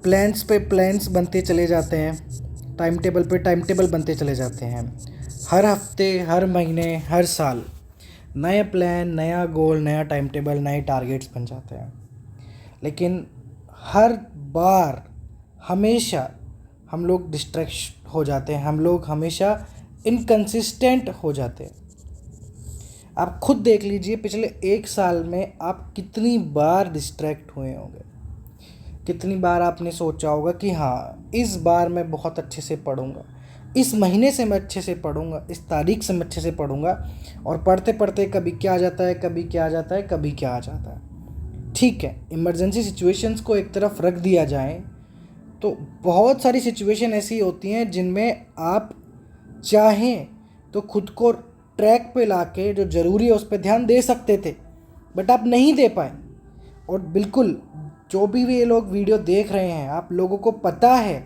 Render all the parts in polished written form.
Plans पे plans बनते चले जाते हैं, टाइम टेबल पे टाइम टेबल बनते चले जाते हैं। हर हफ्ते, हर महीने, हर साल नए प्लान, नया गोल, नया टाइम टेबल, नए टारगेट्स बन जाते हैं। लेकिन हर बार हमेशा हम लोग डिस्ट्रैक्ट हो जाते हैं, हम लोग हमेशा इनकंसिस्टेंट हो जाते हैं। आप खुद देख लीजिए पिछले 1 साल में आप कितनी बार डिस्ट्रैक्ट हुए होंगे। कितनी बार आपने सोचा होगा कि हाँ, इस बार मैं बहुत अच्छे से पढ़ूंगा, इस महीने से मैं अच्छे से पढ़ूंगा, इस तारीख से मैं अच्छे से पढ़ूंगा। और पढ़ते पढ़ते कभी क्या आ जाता है, कभी क्या आ जाता है, कभी क्या आ जाता है। ठीक है, इमरजेंसी सिचुएशंस को एक तरफ रख दिया जाए तो बहुत सारी सिचुएशन ऐसी होती हैं जिनमें आप चाहें तो खुद को ट्रैक पे लाके जो ज़रूरी है उस पर ध्यान दे सकते थे, बट आप नहीं दे पाए। और बिल्कुल जो भी ये लोग वीडियो देख रहे हैं, आप लोगों को पता है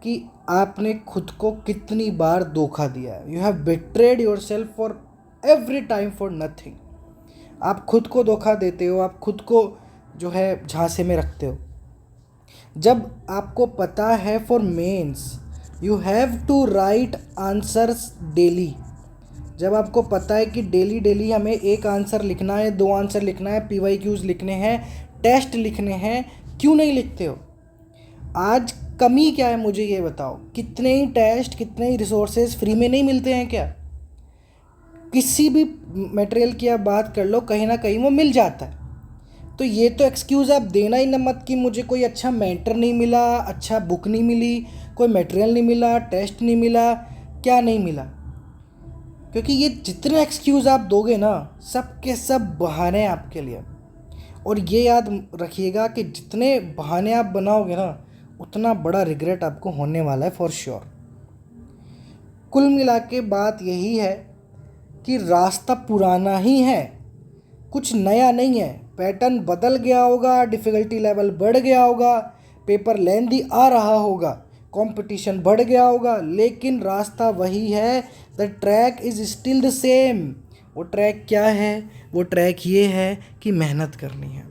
कि आपने खुद को कितनी बार धोखा दिया है। You have betrayed your self for every time for nothing. आप खुद को धोखा देते हो, आप खुद को जो है झांसे में रखते हो। जब आपको पता है for mains you have to write answers daily, जब आपको पता है कि डेली डेली हमें एक आंसर लिखना है, 2 आंसर लिखना है, PYQs लिखने हैं, टेस्ट लिखने हैं, क्यों नहीं लिखते हो? आज कमी क्या है मुझे ये बताओ। कितने ही टेस्ट, कितने ही रिसोर्सेज फ्री में नहीं मिलते हैं क्या? किसी भी मटेरियल की आप बात कर लो, कहीं ना कहीं वो मिल जाता है। तो ये तो एक्सक्यूज़ आप देना ही न मत कि मुझे कोई अच्छा मेंटर नहीं मिला, अच्छा बुक नहीं मिली, कोई मटेरियल नहीं मिला, टेस्ट नहीं मिला, क्या नहीं मिला। क्योंकि ये जितने एक्सक्यूज़ आप दोगे ना, सब के सब बहाने हैं आपके लिए। और ये याद रखिएगा कि जितने बहाने आप बनाओगे ना, उतना बड़ा रिग्रेट आपको होने वाला है फॉर श्योर। कुल मिला के बात यही है कि रास्ता पुराना ही है, कुछ नया नहीं है। पैटर्न बदल गया होगा, डिफ़िकल्टी लेवल बढ़ गया होगा, पेपर लेंथी आ रहा होगा, कंपटीशन बढ़ गया होगा, लेकिन रास्ता वही है। The track is still the same. वो ट्रैक क्या है? वो ट्रैक ये है कि मेहनत करनी है।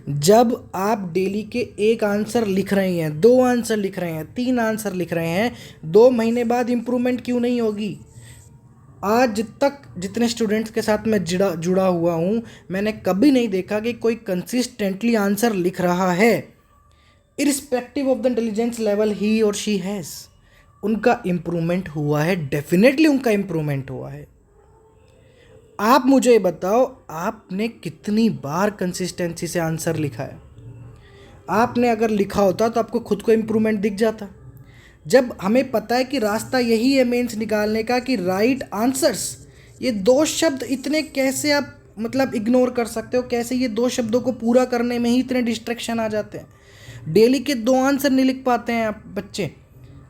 जब आप डेली के 1 आंसर लिख रहे हैं, 2 आंसर लिख रहे हैं, 3 आंसर लिख रहे हैं, 2 महीने बाद इम्प्रूवमेंट क्यों नहीं होगी? आज तक जितने स्टूडेंट्स के साथ मैं जुड़ा हुआ हूँ, मैंने कभी नहीं देखा कि कोई कंसिस्टेंटली आंसर लिख रहा है, irrespective of the intelligence level he और शी हैज़। उनका इम्प्रूवमेंट हुआ है, डेफिनेटली उनका इम्प्रूवमेंट हुआ है। आप मुझे बताओ, आपने कितनी बार कंसिस्टेंसी से आंसर लिखा है? आपने अगर लिखा होता तो आपको खुद को इम्प्रूवमेंट दिख जाता। जब हमें पता है कि रास्ता यही है मेंस निकालने का कि राइट आंसर्स, ये 2 शब्द इतने कैसे आप मतलब इग्नोर कर सकते हो? कैसे ये 2 शब्दों को पूरा करने में ही इतने डिस्ट्रैक्शन आ जाते हैं? डेली के 2 आंसर नहीं लिख पाते हैं आप बच्चे।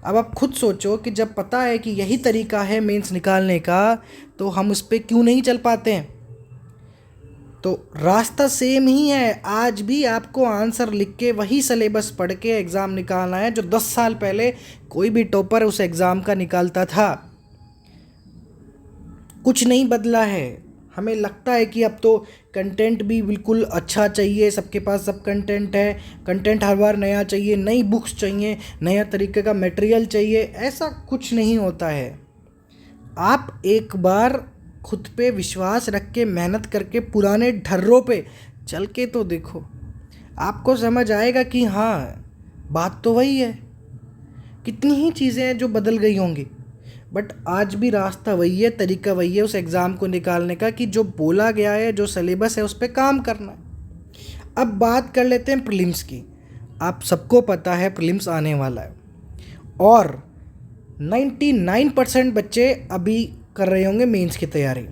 अब आप खुद सोचो कि जब पता है कि यही तरीका है मेंस निकालने का, तो हम उस पर क्यों नहीं चल पाते हैं? तो रास्ता सेम ही है। आज भी आपको आंसर लिख के वही सिलेबस पढ़ के एग्ज़ाम निकालना है जो 10 साल पहले कोई भी टॉपर उस एग्ज़ाम का निकालता था। कुछ नहीं बदला है। हमें लगता है कि अब तो कंटेंट भी बिल्कुल अच्छा चाहिए, सबके पास सब कंटेंट है, कंटेंट हर बार नया चाहिए, नई बुक्स चाहिए, नया तरीके का मटेरियल चाहिए। ऐसा कुछ नहीं होता है। आप एक बार खुद पे विश्वास रख के मेहनत करके पुराने ढर्रों पे चल के तो देखो, आपको समझ आएगा कि हाँ, बात तो वही है। कितनी ही चीज़ें हैं जो बदल गई होंगी, बट आज भी रास्ता वही है, तरीका वही है उस एग्ज़ाम को निकालने का कि जो बोला गया है, जो सिलेबस है, उस पर काम करना है। अब बात कर लेते हैं प्रीलिम्स की। आप सबको पता है प्रीलिम्स आने वाला है और 99% बच्चे अभी कर रहे होंगे मेंस की तैयारी।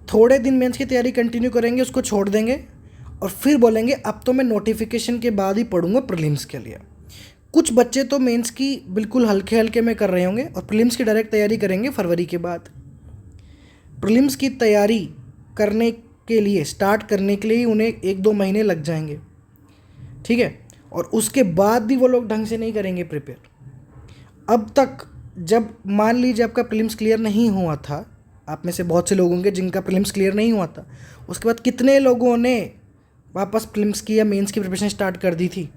थोड़े दिन मेंस की तैयारी कंटिन्यू करेंगे, उसको छोड़ देंगे और फिर बोलेंगे अब तो मैं नोटिफिकेशन के बाद ही पढ़ूंगा प्रीलिम्स के लिए। कुछ बच्चे तो मेंस की बिल्कुल हल्के हल्के में कर रहे होंगे और प्रीलिम्स की डायरेक्ट तैयारी करेंगे फरवरी के बाद। प्रीलिम्स की तैयारी करने के लिए, स्टार्ट करने के लिए उन्हें 1-2 महीने लग जाएंगे, ठीक है? और उसके बाद भी वो लोग ढंग से नहीं करेंगे प्रिपेयर। अब तक जब मान लीजिए आपका प्रीलिम्स क्लियर नहीं हुआ था, आप में से बहुत से लोग होंगे जिनका प्रीलिम्स क्लियर नहीं हुआ था, उसके बाद कितने लोगों ने वापस प्रीलिम्स की या मेंस की प्रिपरेशन स्टार्ट कर दी थी?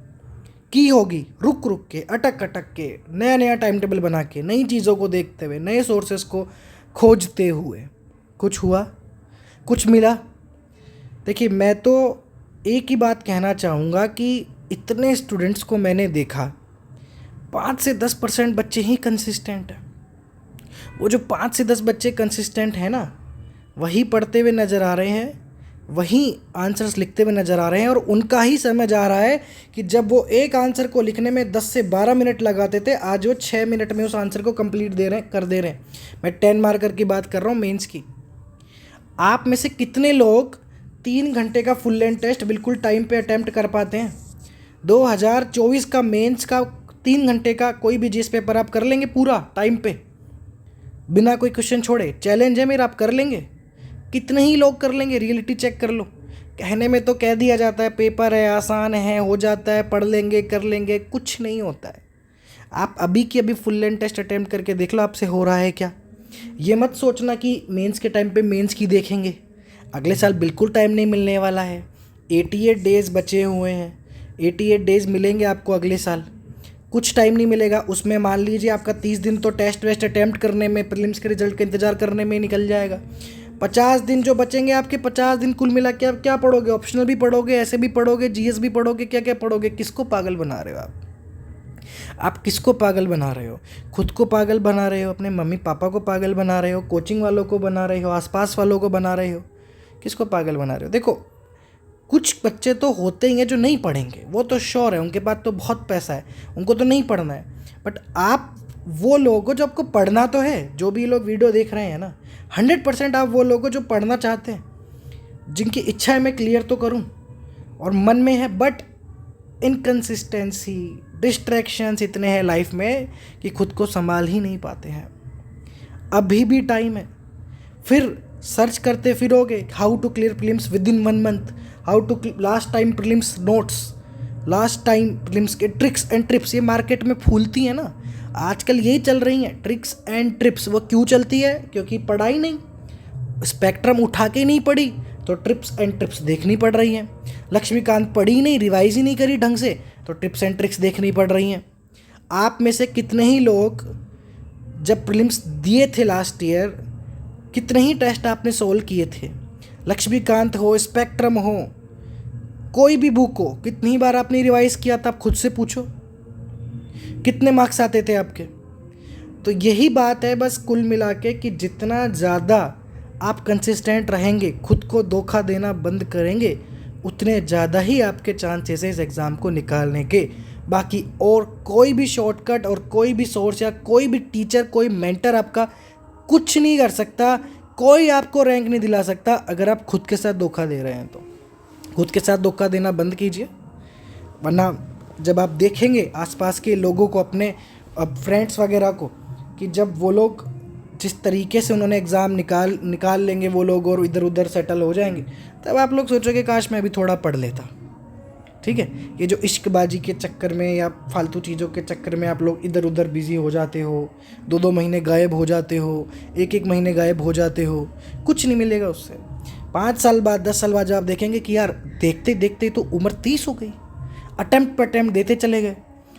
की होगी रुक रुक के, अटक अटक के, नया नया टाइम टेबल बना के, नई चीज़ों को देखते हुए, नए सोर्सेस को खोजते हुए। कुछ हुआ, कुछ मिला? देखिए, मैं तो एक ही बात कहना चाहूँगा कि इतने स्टूडेंट्स को मैंने देखा, 5 से 10% बच्चे ही कंसिस्टेंट हैं। वो जो 5 से 10 बच्चे कंसिस्टेंट हैं ना, वही पढ़ते हुए नज़र आ रहे हैं, वही आंसर्स लिखते हुए नज़र आ रहे हैं, और उनका ही समझ आ रहा है कि जब वो एक आंसर को लिखने में 10 से 12 मिनट लगाते थे, आज वो 6 मिनट में उस आंसर को कंप्लीट कर दे रहे हैं। मैं 10 मार्कर की बात कर रहा हूँ, मेंस की। आप में से कितने लोग 3 घंटे का फुल लेंथ टेस्ट बिल्कुल टाइम पे अटैम्प्ट कर पाते हैं? 2024 का मेंस का 3 घंटे का कोई भी जीएस पेपर आप कर लेंगे पूरा टाइम पे, बिना कोई क्वेश्चन छोड़े? चैलेंज है मेरा, आप कर लेंगे? कितने ही लोग कर लेंगे? रियलिटी चेक कर लो। कहने में तो कह दिया जाता है पेपर है, आसान है, हो जाता है, पढ़ लेंगे, कर लेंगे, कुछ नहीं होता है। आप अभी की अभी फुल लेंथ टेस्ट अटैम्प्ट करके देख लो आपसे हो रहा है क्या। ये मत सोचना कि मेंस के टाइम पे मेंस की देखेंगे। अगले साल बिल्कुल टाइम नहीं मिलने वाला है। 88 डेज़ बचे हुए हैं, 88 डेज़ मिलेंगे आपको अगले साल। कुछ टाइम नहीं मिलेगा उसमें, मान लीजिए आपका 30 दिन तो टेस्ट वेस्ट अटैम्प्ट करने में, प्रीलिम्स के रिजल्ट का इंतज़ार करने में निकल जाएगा। 50 दिन जो बचेंगे आपके, 50 दिन कुल मिला के आप क्या पढ़ोगे? ऑप्शनल भी पढ़ोगे, ऐसे भी पढ़ोगे, जीएस भी पढ़ोगे, क्या क्या पढ़ोगे? किसको पागल बना रहे हो आप किसको पागल बना रहे हो? खुद को पागल बना रहे हो, अपने मम्मी पापा को पागल बना रहे हो, कोचिंग वालों को बना रहे हो, आसपास वालों को बना रहे हो, किसको पागल बना रहे हो? देखो, कुछ बच्चे तो होते ही हैं जो नहीं पढ़ेंगे, वो तो श्योर है, उनके पास तो बहुत पैसा है, उनको तो नहीं पढ़ना है। बट आप वो लोग हो जो आपको पढ़ना तो है, जो भी लोग वीडियो देख रहे हैं ना, 100% आप वो लोग हो जो पढ़ना चाहते हैं, जिनकी इच्छा है मैं क्लियर तो करूं और मन में है, बट इनकंसिस्टेंसी, डिस्ट्रैक्शंस इतने हैं लाइफ में कि खुद को संभाल ही नहीं पाते हैं। अभी भी टाइम है। फिर सर्च करते फिरोगे how to clear prelims within 1 month, how to last time prelims notes, last time prelims के ट्रिक्स एंड ट्रिप्स। ये मार्केट में फूलती है ना, आजकल यही चल रही हैं ट्रिक्स एंड ट्रिप्स। वो क्यों चलती है? क्योंकि पढ़ाई नहीं, स्पेक्ट्रम उठा के नहीं पढ़ी तो ट्रिप्स एंड ट्रिप्स देखनी पड़ रही हैं। लक्ष्मीकांत पढ़ी नहीं, रिवाइज ही नहीं करी ढंग से, तो ट्रिप्स एंड ट्रिक्स देखनी पड़ रही हैं। आप में से कितने ही लोग जब प्रीलिम्स दिए थे लास्ट ईयर, कितने ही टेस्ट आपने सोल्व किए थे? लक्ष्मीकांत हो, स्पेक्ट्रम हो, कोई भी बुक हो, कितनी बार आपने रिवाइज किया था? आप खुद से पूछो, कितने मार्क्स आते थे आपके? तो यही बात है बस कुल मिला के कि जितना ज़्यादा आप कंसिस्टेंट रहेंगे, खुद को धोखा देना बंद करेंगे, उतने ज़्यादा ही आपके चांसेस है इस एग्ज़ाम को निकालने के। बाकी और कोई भी शॉर्टकट और कोई भी सोर्स या कोई भी टीचर, कोई मेंटर आपका कुछ नहीं कर सकता, कोई आपको रैंक नहीं दिला सकता अगर आप खुद के साथ धोखा दे रहे हैं। तो खुद के साथ धोखा देना बंद कीजिए, वरना जब आप देखेंगे आसपास के लोगों को, अपने फ्रेंड्स वगैरह को, कि जब वो लोग जिस तरीके से उन्होंने एग्ज़ाम निकाल लेंगे वो लोग और इधर उधर सेटल हो जाएंगे, तब आप लोग सोचोगे काश मैं भी थोड़ा पढ़ लेता। ठीक है, ये जो इश्कबाजी के चक्कर में या फालतू चीज़ों के चक्कर में आप लोग इधर उधर बिज़ी हो जाते हो, 2-2 महीने गायब हो जाते हो, 1-1 महीने गायब हो जाते हो, कुछ नहीं मिलेगा उससे। 5 साल बाद, 10 साल बाद जब आप देखेंगे कि यार देखते देखते तो उम्र 30 हो गई, अटैम्प्ट पर अटैम्प्ट देते चले गए।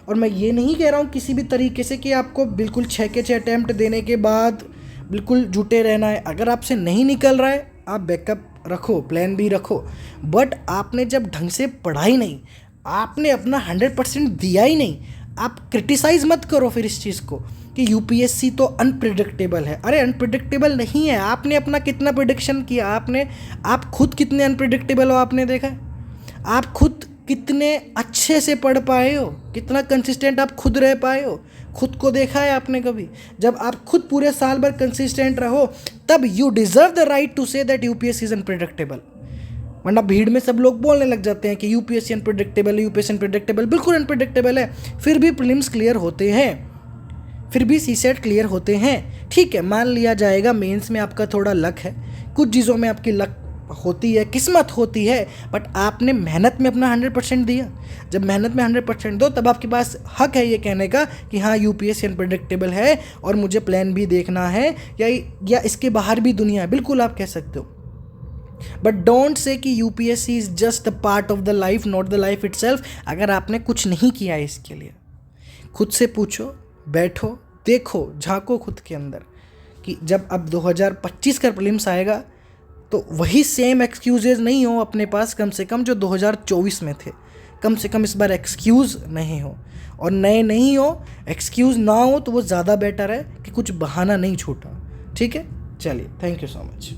और मैं ये नहीं कह रहा हूँ किसी भी तरीके से कि आपको बिल्कुल 6 के 6 अटैम्प्ट देने के बाद बिल्कुल जुटे रहना है। अगर आपसे नहीं निकल रहा है, आप बैकअप रखो, प्लान भी रखो, बट आपने जब ढंग से पढ़ा ही नहीं, आपने अपना 100% दिया ही नहीं, आप क्रिटिसाइज़ मत करो फिर इस चीज़ को कि यूपीएससी तो अनप्रिडिक्टेबल है। अरे अनप्रिडिक्टेबल नहीं है, आपने अपना कितना प्रिडिक्शन किया? आप खुद कितने अनप्रिडिक्टेबल हो आपने देखा है? आप खुद कितने अच्छे से पढ़ पाए हो, कितना कंसिस्टेंट आप खुद रह पाए हो, खुद को देखा है आपने कभी? जब आप खुद पूरे साल भर कंसिस्टेंट रहो, तब you deserve the right to say that UPSC is unpredictable. वरना भीड़ में सब लोग बोलने लग जाते हैं कि यूपीएससी अनप्रिडिक्टेबल है, यूपीएससी अनप्रिडिक्टेबल। बिल्कुल अनप्रिडिक्टेबल है, फिर भी प्रीलिम्स क्लियर होते हैं, फिर भी सीसेट क्लियर होते हैं। ठीक है, मान लिया जाएगा मेंस में आपका थोड़ा लक है, कुछ चीज़ों में आपकी लक होती है, किस्मत होती है, बट आपने मेहनत में अपना 100% दिया। जब मेहनत में 100% दो, तब आपके पास हक है ये कहने का कि हाँ यूपीएससी अनप्रेडिक्टेबल है और मुझे प्लान भी देखना है, या इसके बाहर भी दुनिया है। बिल्कुल आप कह सकते हो। बट डोंट से कि UPSC is just the part of the life, not the life itself. अगर आपने कुछ नहीं किया है इसके लिए, खुद से पूछो, बैठो, देखो, झांको खुद के अंदर कि जब अब 2025 का प्रीलिम्स आएगा तो वही सेम एक्सक्यूजेज नहीं हो अपने पास, कम से कम जो 2024 में थे, कम से कम इस बार एक्सक्यूज़ नहीं हो। और नए नहीं हो, एक्सक्यूज़ ना हो तो वो ज़्यादा बेटर है कि कुछ बहाना नहीं छूटा। ठीक है, चलिए, थैंक यू सो मच।